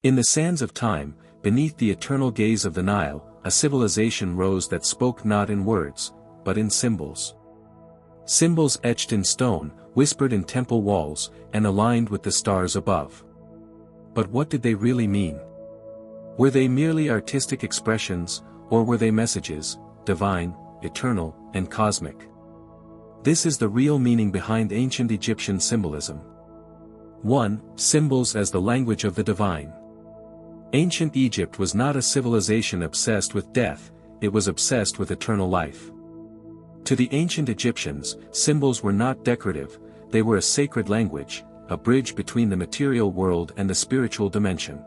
In the sands of time, beneath the eternal gaze of the Nile, a civilization rose that spoke not in words, but in symbols. Symbols etched in stone, whispered in temple walls, and aligned with the stars above. But what did they really mean? Were they merely artistic expressions, or were they messages, divine, eternal, and cosmic? This is the real meaning behind ancient Egyptian symbolism. 1. Symbols as the language of the divine. Ancient Egypt was not a civilization obsessed with death, it was obsessed with eternal life. To the ancient Egyptians, symbols were not decorative, they were a sacred language, a bridge between the material world and the spiritual dimension.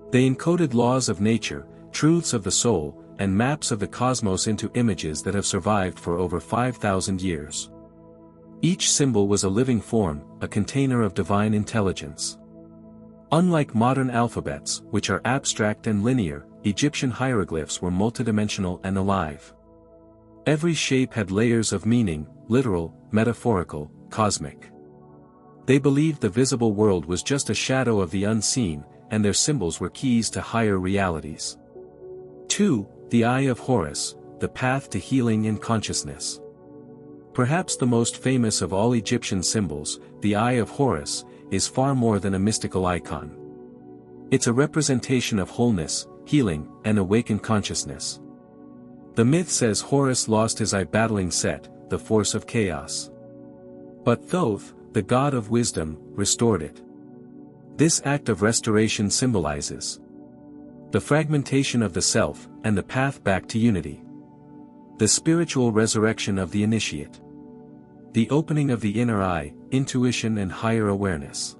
They encoded laws of nature, truths of the soul, and maps of the cosmos into images that have survived for over 5,000 years. Each symbol was a living form, a container of divine intelligence. Unlike modern alphabets, which are abstract and linear, Egyptian hieroglyphs were multidimensional and alive. Every shape had layers of meaning, literal, metaphorical, cosmic. They believed the visible world was just a shadow of the unseen, and their symbols were keys to higher realities. 2. The Eye of Horus, the path to healing and consciousness. Perhaps the most famous of all Egyptian symbols, the Eye of Horus, is far more than a mystical icon. It's a representation of wholeness, healing, and awakened consciousness. The myth says Horus lost his eye battling Set, the force of chaos. But Thoth, the god of wisdom, restored it. This act of restoration symbolizes the fragmentation of the self, and the path back to unity. The spiritual resurrection of the initiate. The opening of the inner eye, intuition and higher awareness.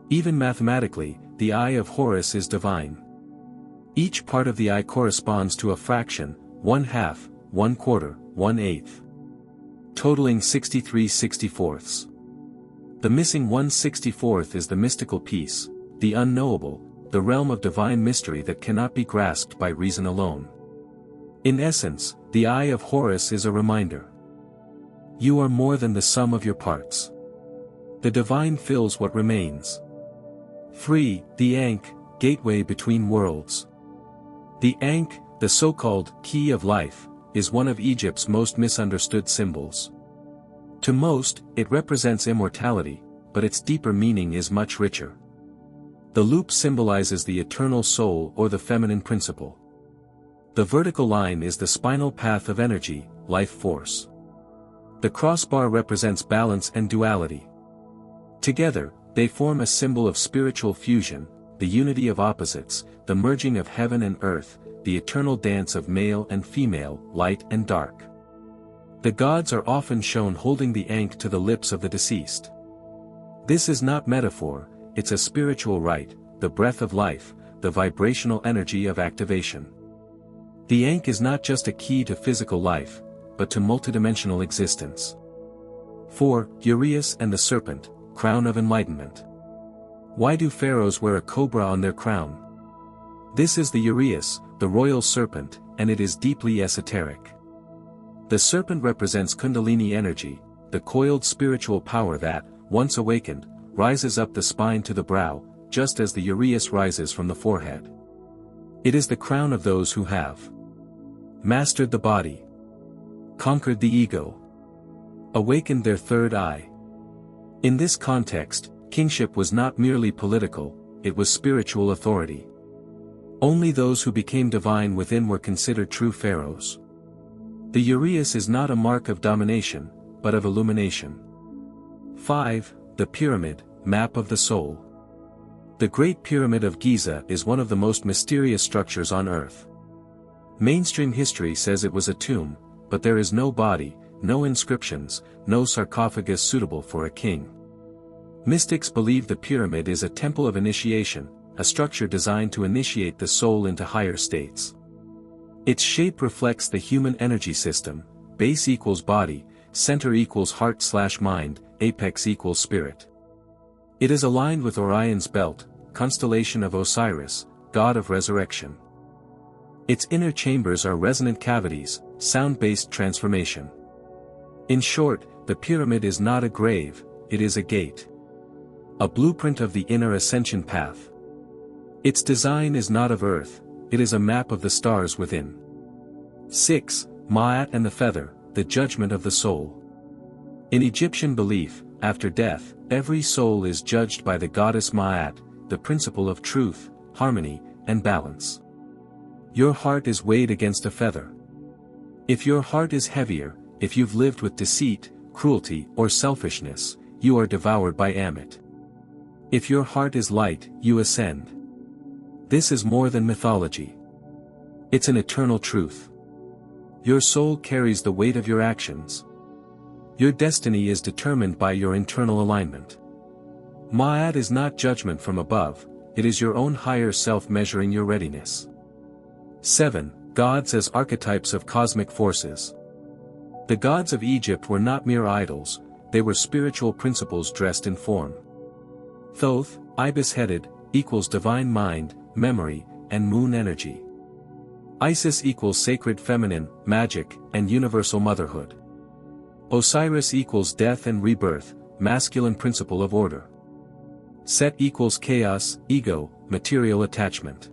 Even mathematically, the Eye of Horus is divine. Each part of the eye corresponds to a fraction, 1/2, 1/4, 1/8. Totaling 63/64. The missing 1/64 is the mystical piece, the unknowable, the realm of divine mystery that cannot be grasped by reason alone. In essence, the Eye of Horus is a reminder. You are more than the sum of your parts. The divine fills what remains. 3. The Ankh, gateway between worlds. The Ankh, the so-called key of life, is one of Egypt's most misunderstood symbols. To most, it represents immortality, but its deeper meaning is much richer. The loop symbolizes the eternal soul or the feminine principle. The vertical line is the spinal path of energy, life force. The crossbar represents balance and duality. Together, they form a symbol of spiritual fusion, the unity of opposites, the merging of heaven and earth, the eternal dance of male and female, light and dark. The gods are often shown holding the Ankh to the lips of the deceased. This is not metaphor, it's a spiritual rite, the breath of life, the vibrational energy of activation. The Ankh is not just a key to physical life, but to multidimensional existence. 4. Uraeus and the Serpent, crown of enlightenment. Why do pharaohs wear a cobra on their crown? This is the uraeus, the royal serpent, and it is deeply esoteric. The serpent represents Kundalini energy, the coiled spiritual power that, once awakened, rises up the spine to the brow, just as the uraeus rises from the forehead. It is the crown of those who have mastered the body, conquered the ego, awakened their third eye. In this context, kingship was not merely political, it was spiritual authority. Only those who became divine within were considered true pharaohs. The uraeus is not a mark of domination, but of illumination. 5. The Pyramid, map of the soul. The Great Pyramid of Giza is one of the most mysterious structures on Earth. Mainstream history says it was a tomb, but there is no body, no inscriptions, no sarcophagus suitable for a king. Mystics believe the pyramid is a temple of initiation, a structure designed to initiate the soul into higher states. Its shape reflects the human energy system: base equals body, center equals heart/mind, apex equals spirit. It is aligned with Orion's belt, constellation of Osiris, god of resurrection. Its inner chambers are resonant cavities, sound-based transformation. In short, the pyramid is not a grave, it is a gate. A blueprint of the inner ascension path. Its design is not of earth, it is a map of the stars within. 6. Ma'at and the feather, the judgment of the soul. In Egyptian belief, after death, every soul is judged by the goddess Ma'at, the principle of truth, harmony, and balance. Your heart is weighed against a feather. If your heart is heavier, if you've lived with deceit, cruelty, or selfishness, you are devoured by Ammit. If your heart is light, you ascend. This is more than mythology. It's an eternal truth. Your soul carries the weight of your actions. Your destiny is determined by your internal alignment. Ma'at is not judgment from above, it is your own higher self measuring your readiness. 7. Gods as archetypes of cosmic forces. The gods of Egypt were not mere idols, they were spiritual principles dressed in form. Thoth, ibis-headed, equals divine mind, memory, and moon energy. Isis equals sacred feminine, magic, and universal motherhood. Osiris equals death and rebirth, masculine principle of order. Set equals chaos, ego, material attachment.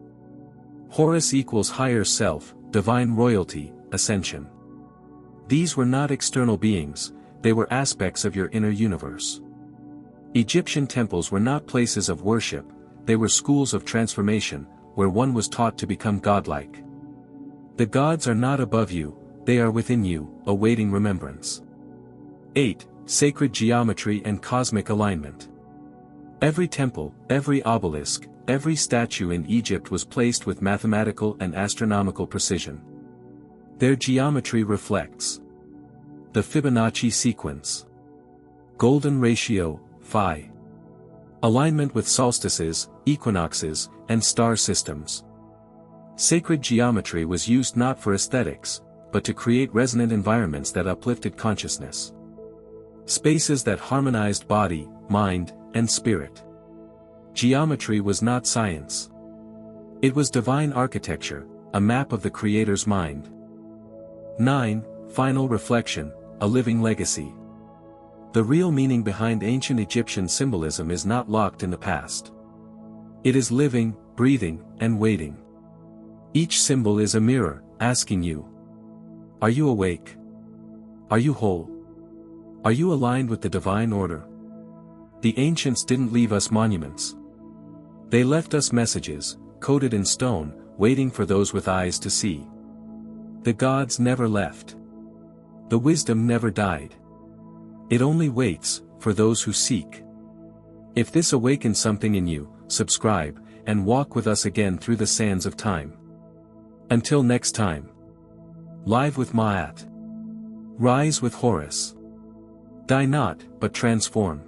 Horus equals higher self, divine royalty, ascension. These were not external beings, they were aspects of your inner universe. Egyptian temples were not places of worship, they were schools of transformation, where one was taught to become godlike. The gods are not above you, they are within you, awaiting remembrance. 8. Sacred geometry and cosmic alignment. Every temple, every obelisk, every statue in Egypt was placed with mathematical and astronomical precision. Their geometry reflects the Fibonacci sequence, golden ratio, phi, alignment with solstices, equinoxes, and star systems. Sacred geometry was used not for aesthetics, but to create resonant environments that uplifted consciousness. Spaces that harmonized body, mind, and spirit. Geometry was not science. It was divine architecture, a map of the Creator's mind. 9. Final reflection, a living legacy. The real meaning behind ancient Egyptian symbolism is not locked in the past. It is living, breathing, and waiting. Each symbol is a mirror, asking you, are you awake? Are you whole? Are you aligned with the divine order? The ancients didn't leave us monuments. They left us messages, coded in stone, waiting for those with eyes to see. The gods never left. The wisdom never died. It only waits, for those who seek. If this awakens something in you, subscribe, and walk with us again through the sands of time. Until next time. Live with Ma'at. Rise with Horus. Die not, but transform.